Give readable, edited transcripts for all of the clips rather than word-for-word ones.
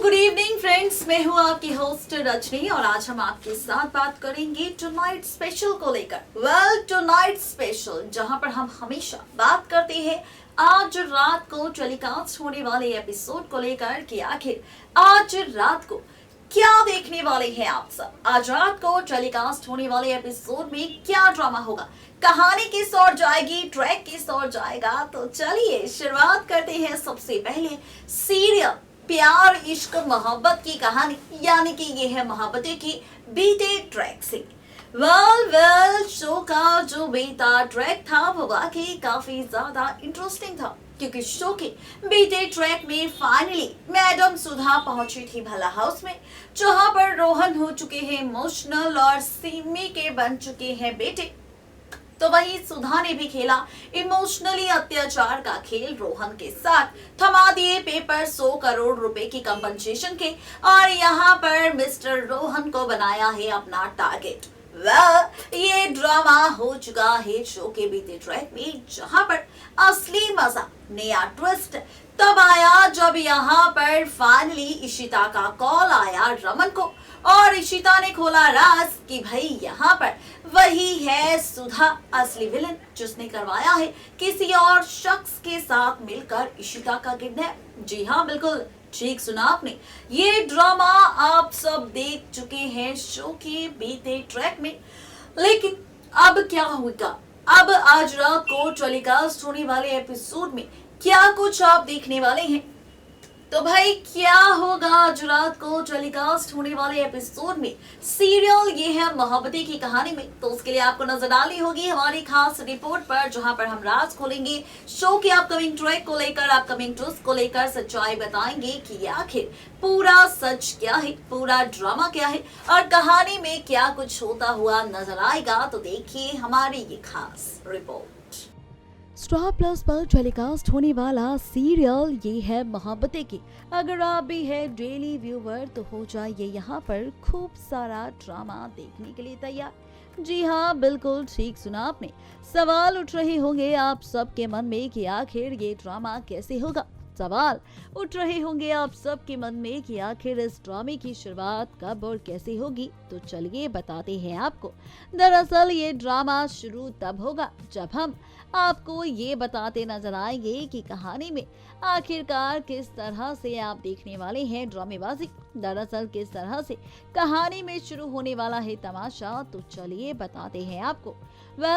Good evening friends, मैं हूँ आपकी होस्ट रजनी और आज हम आपके साथ बात करेंगे टुनाइट स्पेशल को लेकर। टुनाइट स्पेशल जहाँ पर हम हमेशा बात करते हैं आज रात को टेलीकास्ट होने वाले एपिसोड को लेकर कि आखिर आज रात को क्या देखने वाले हैं आप सब। आज रात को टेलीकास्ट होने वाले एपिसोड में क्या ड्रामा होगा, कहानी किस ओर जाएगी, ट्रैक किस ओर जाएगा। तो चलिए शुरुआत करते हैं सबसे पहले सीरियल प्यार इश्क मोहब्बत की कहानी, यानी कि ये है मोहब्बतें की बीते ट्रैक से। शो का जो बीता ट्रैक था वो वाकई काफी ज्यादा इंटरेस्टिंग था, क्योंकि शो के बीते ट्रैक में फाइनली मैडम सुधा पहुंची थी भला हाउस में, जहां पर रोहन हो चुके हैं इमोशनल और सिमी के बन चुके हैं बेटे। तो वही सुधा ने भी खेला इमोशनली अत्याचार का खेल रोहन के साथ, थमा दिए पेपर 100 करोड़ रुपए की कंपनसेशन के, और यहाँ पर मिस्टर रोहन को बनाया है अपना टारगेट। ये ड्रामा हो चुका है शो के बीते ट्रैक में, जहां पर असली मजा, नया ट्विस्ट तब आया जब यहाँ पर फाइनली इशिता का कॉल आया रमन को, और इशिता ने खोला राज कि भाई यहाँ पर वही है सुधा असली विलन, जिसने करवाया है किसी और शख्स के साथ मिलकर इशिता का किडनैप। जी हाँ, बिल्कुल ठीक सुना आपने, ये ड्रामा आप सब देख चुके हैं शो के बीते ट्रैक में। लेकिन अब क्या होगा, अब आज रात को टेलीकास्ट होने वाले एपिसोड में क्या कुछ आप देखने वाले हैं। तो भाई क्या होगा आज रात को टेलीकास्ट होने वाले एपिसोड में, सीरियल ये है मोहब्बतें की कहानी में। तो उसके लिए आपको नजर डालनी होगी हमारी खास रिपोर्ट पर, जहां पर हम राज खोलेंगे शो के अपकमिंग ट्रैक को लेकर, अपकमिंग ट्विस्ट को लेकर सच्चाई बताएंगे कि आखिर पूरा सच क्या है, पूरा ड्रामा क्या है, और कहानी में क्या कुछ होता हुआ नजर आएगा। तो देखिए हमारी ये खास रिपोर्ट। स्टार प्लस पर टेलीकास्ट होने वाला सीरियल ये है मोहब्बतें की। अगर आप भी है डेली व्यूवर तो हो जाइए यहाँ पर खूब सारा ड्रामा देखने के लिए तैयार। जी हाँ, बिल्कुल ठीक सुना आपने, सवाल उठ रहे होंगे आप सबके मन में कि आखिर ये ड्रामा कैसे होगा। सवाल उठ रहे होंगे आप सबके मन में कि आखिर इस ड्रामे की शुरुआत कब और कैसे होगी। तो चलिए बताते हैं आपको। दरअसल ये ड्रामा शुरू तब होगा जब हम आपको ये बताते नजर आएंगे कि कहानी में आखिरकार किस तरह से आप देखने वाले हैं ड्रामेबाजी। दरअसल किस तरह से कहानी में शुरू होने वाला है तमाशा, तो चलिए बताते हैं आपको।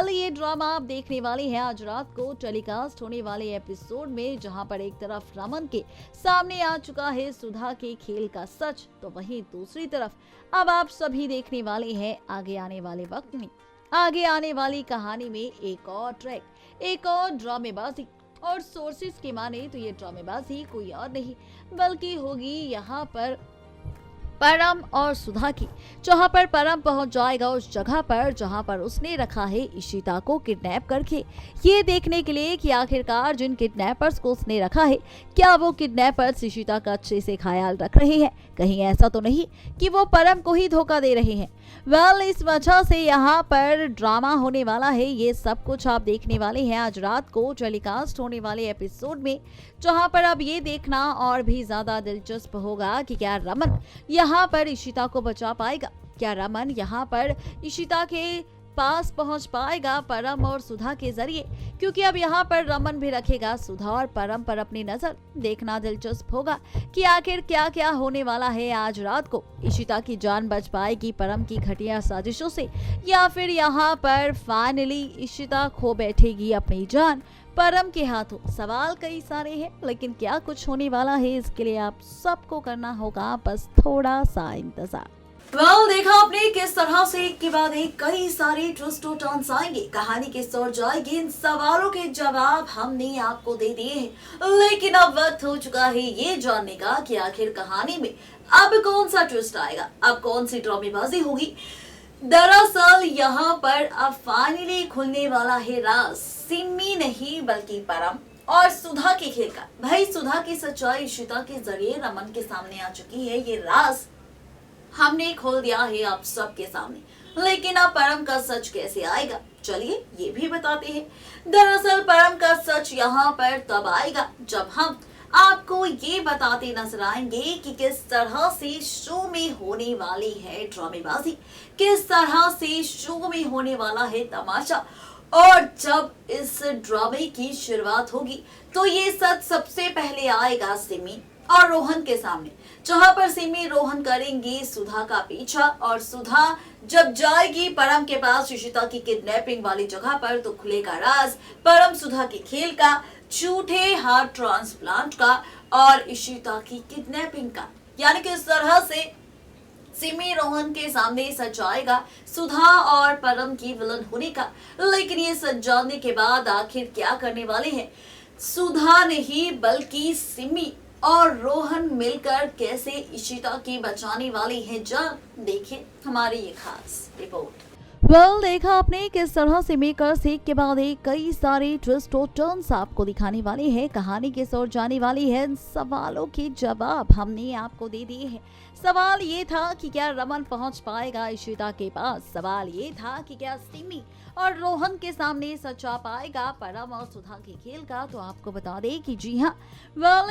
ये ड्रामा आप देखने वाले हैं आज रात को टेलीकास्ट होने वाले एपिसोड में, जहां पर एक तरफ रमन के सामने आ चुका है सुधा के खेल का सच, तो वहीं दूसरी तरफ अब आप सभी देखने वाले हैं आगे आने वाले वक्त में, आगे आने वाली कहानी में एक और ट्रैक, एक और ड्रामेबाजी। और सोर्सेज की माने तो ये ड्रामेबाजी कोई और नहीं बल्कि होगी यहाँ पर परम और सुधा की, जहां पर परम पहुंच जाएगा उस जगह पर जहां पर उसने रखा है इशिता को किडनैप करके, ये देखने के लिए कि आखिरकार जिन किडनैपर्स को उसने रखा है क्या वो किडनैपर्स इशिता का अच्छे से ख्याल रख रहे हैं, कहीं ऐसा तो नहीं कि वो परम को ही धोखा दे रहे हैं। इस वजह से यहाँ पर ड्रामा होने वाला है। ये सब कुछ आप देखने वाले हैं आज रात को टेलीकास्ट होने वाले एपिसोड में, जहां पर अब ये देखना और भी ज्यादा दिलचस्प होगा कि क्या रमन यहाँ पर इशिता को बचा पाएगा, क्या रमन यहाँ पर इशिता के पास पहुंच पाएगा परम और सुधा के जरिए, क्योंकि अब यहाँ पर रमन भी रखेगा सुधा और परम पर अपनी नजर। देखना दिलचस्प होगा कि आखिर क्या क्या होने वाला है आज रात को। इशिता की जान बच पाएगी परम की घटिया साजिशों से, या फिर यहाँ पर फाइनली इशिता खो बैठेगी अपनी जान परम के हाथों। सवाल कई सारे हैं, लेकिन क्या कुछ होने वाला है इसके लिए आप सबको करना होगा बस थोड़ा सा इंतजार। देखा आपने किस तरह से एक के बाद एक कई सारे ट्विस्ट और टर्न्स आएंगे, कहानी किस ओर जाएगी, इन सवालों के जवाब हमने आपको दे दिए हैं। लेकिन अब वक्त हो चुका है ये जानने का कि आखिर कहानी में अब कौन सा ट्विस्ट आएगा, अब कौन सी ड्रामेबाजी होगी। दरअसल यहाँ पर अब फाइनली खुलने वाला है राज, सिमी नहीं बल्कि परम और सुधा के खेल का। भाई सुधा की सच्चाई इशिता के जरिए रमन के सामने आ चुकी है, ये राज हमने खोल दिया है आप सबके सामने। लेकिन अब परम का सच कैसे आएगा, चलिए ये भी बताते हैं। दरअसल परम का सच यहाँ पर तब आएगा जब हम आपको आपको ये बताते नजर आएंगे कि किस तरह से शो में होने वाली है ड्रामेबाजी, किस तरह से शो में होने वाला है तमाशा, और जब इस ड्रामे की शुरुआत होगी तो ये सच सबसे पहले आएगा सिमी और रोहन के सामने, जहां पर सिमी रोहन करेंगी सुधा का पीछा, और सुधा जब जाएगी परम के पास इशिता की किडनैपिंग वाली जगह पर तो खुलेगा राज परम सुधा के खेल का, झूठे हार्ट ट्रांसप्लांट का और इशिता की किडनैपिंग का। यानी कि इस तरह से सिमी रोहन के सामने सच आएगा सुधा और परम की विलन होने का। लेकिन ये सच जानने के बाद आखिर क्या करने वाले हैं सुधा नहीं बल्कि सिमी और रोहन मिलकर कैसे इशिता की बचाने वाली है, जान देखिए हमारी ये खास रिपोर्ट। देखा आपने किस तरह से मेकर सीख के बाद कई सारे ट्विस्ट और टर्न्स आपको दिखाने वाले हैं। कहानी किस ओर जाने वाली है, इन सवालों के जवाब हमने आपको दे दिए हैं। सवाल ये था कि क्या रमन पहुंच पाएगा इशिता के पास, सवाल ये था कि क्या सिमी और रोहन के सामने सच आ पाएगा परम और सुधा के खेल का। तो आपको बता दें कि जी हाँ,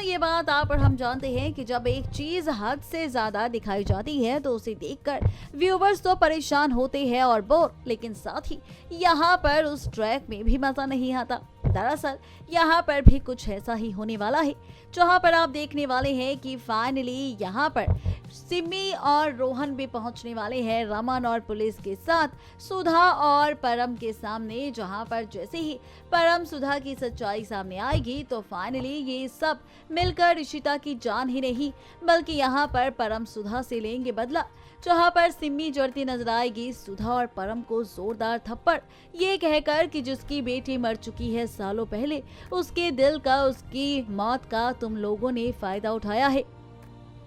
ये बात आप और हम जानते हैं कि जब एक चीज हद से ज्यादा दिखाई जाती है तो उसे देखकर व्यूवर्स तो परेशान होते हैं और बोर, लेकिन साथ ही यहाँ पर उस ट्रैक में भी मजा नहीं आता। दरअसल यहाँ पर भी कुछ ऐसा ही होने वाला है, जहाँ पर आप देखने वाले हैं कि फाइनली यहाँ पर सिमी और रोहन भी पहुंचने वाले हैं रमन और पुलिस के साथ सुधा और परम के सामने, जहां पर जैसे ही परम सुधा की सच्चाई सामने आएगी तो फाइनली ये सब मिलकर इशिता की जान ही नहीं बल्कि यहाँ पर परम सुधा से लेंगे बदला, जहां पर सिमी जड़ती नजर आएगी सुधा और परम को जोरदार थप्पड़, ये कहकर कि जिसकी बेटी मर चुकी है सालों पहले, उसके दिल का उसकी मौत का तुम लोगों ने फायदा उठाया है।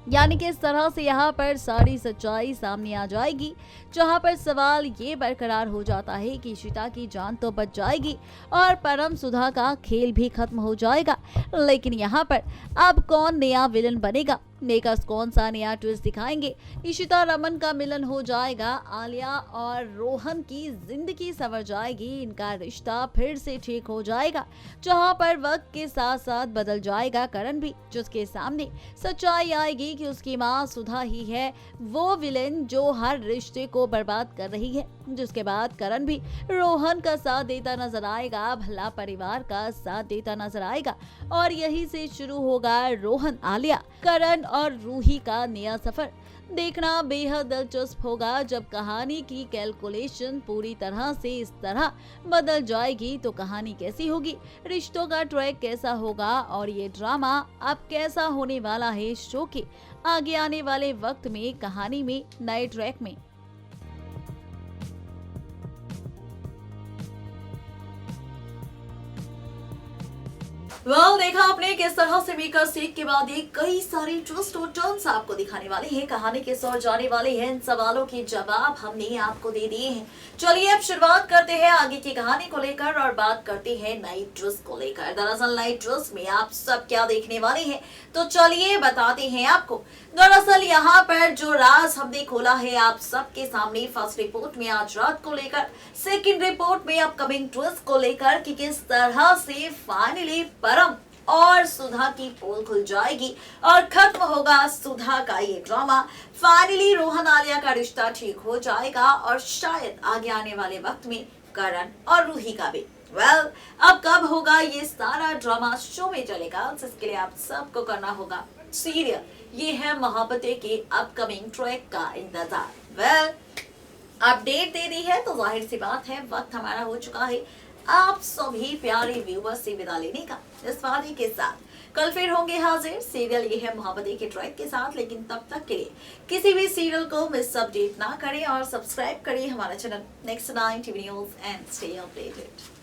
यानी कि इस तरह से यहाँ पर सारी सच्चाई सामने आ जाएगी, जहाँ पर सवाल ये बरकरार हो जाता है कि इशिता की जान तो बच जाएगी और परम सुधा का खेल भी खत्म हो जाएगा। लेकिन यहाँ पर अब कौन नया विलन बनेगा, मेकर्स कौन सा नया ट्विस्ट दिखाएंगे। इशिता रमन का मिलन हो जाएगा, आलिया और रोहन की जिंदगी संवर जाएगी, इनका रिश्ता फिर से ठीक हो जाएगा, जहां पर वक्त के साथ साथ बदल जाएगा करण भी, जिसके सामने सच्चाई आएगी कि उसकी माँ सुधा ही है वो विलेन जो हर रिश्ते को बर्बाद कर रही है। जिसके बाद करण भी रोहन का साथ देता नजर आएगा, भला परिवार का साथ देता नजर आएगा, और यही से शुरू होगा रोहन, आलिया, करण और रूही का नया सफर। देखना बेहद दिलचस्प होगा जब कहानी की कैलकुलेशन पूरी तरह से इस तरह बदल जाएगी तो कहानी कैसी होगी, रिश्तों का ट्रैक कैसा होगा और ये ड्रामा अब कैसा होने वाला है शो के आगे आने वाले वक्त में कहानी में नए ट्रैक में। देखा आपने किस तरह से मेकर सीख के बाद ये कई सारे ट्विस्ट और टर्न्स आपको दिखाने वाले हैं, कहानी किस ओर जाने वाली है, इन सवालों के जवाब हमने आपको दे दिए हैं। चलिए अब शुरुआत करते हैं आगे की कहानी को लेकर और बात करते हैं नई ट्विस्ट को लेकर। दरअसल नई ट्विस्ट में आप सब क्या देखने वाले हैं तो चलिए बताते हैं आपको। दरअसल यहाँ पर जो राज हमने खोला है आप सबके सामने फर्स्ट रिपोर्ट में आज रात को लेकर, सेकंड रिपोर्ट में अपकमिंग ट्विस्ट को लेकर कि किस तरह से फाइनली परम और सुधा की पोल खुल जाएगी और खत्म होगा सुधा का ये ड्रामा। फाइनली रोहन आलिया का रिश्ता ठीक हो जाएगा और शायद आगे आने वाले वक्त में करण और रूही का भी। अब कब होगा ये सारा ड्रामा शो में चलेगा, जिसके लिए आप सबको करना होगा सीरियल ये है मोहब्बतें के अपकमिंग ट्रैक का इंतजार। अपडेट दे दी है तो जाहिर सी बात है वक्त हमारा हो चुका है आप सभी प्यारे व्यूवर्स से विदा लेने का, इस वादे के साथ कल फिर होंगे हाजिर सीरियल ये है मोहब्बतें के ट्रैक के साथ। लेकिन तब तक के लिए किसी भी सीरियल को मिस अपडेट ना करें और सब्सक्राइब करिए हमारा channel next 9 TV news and stay updated.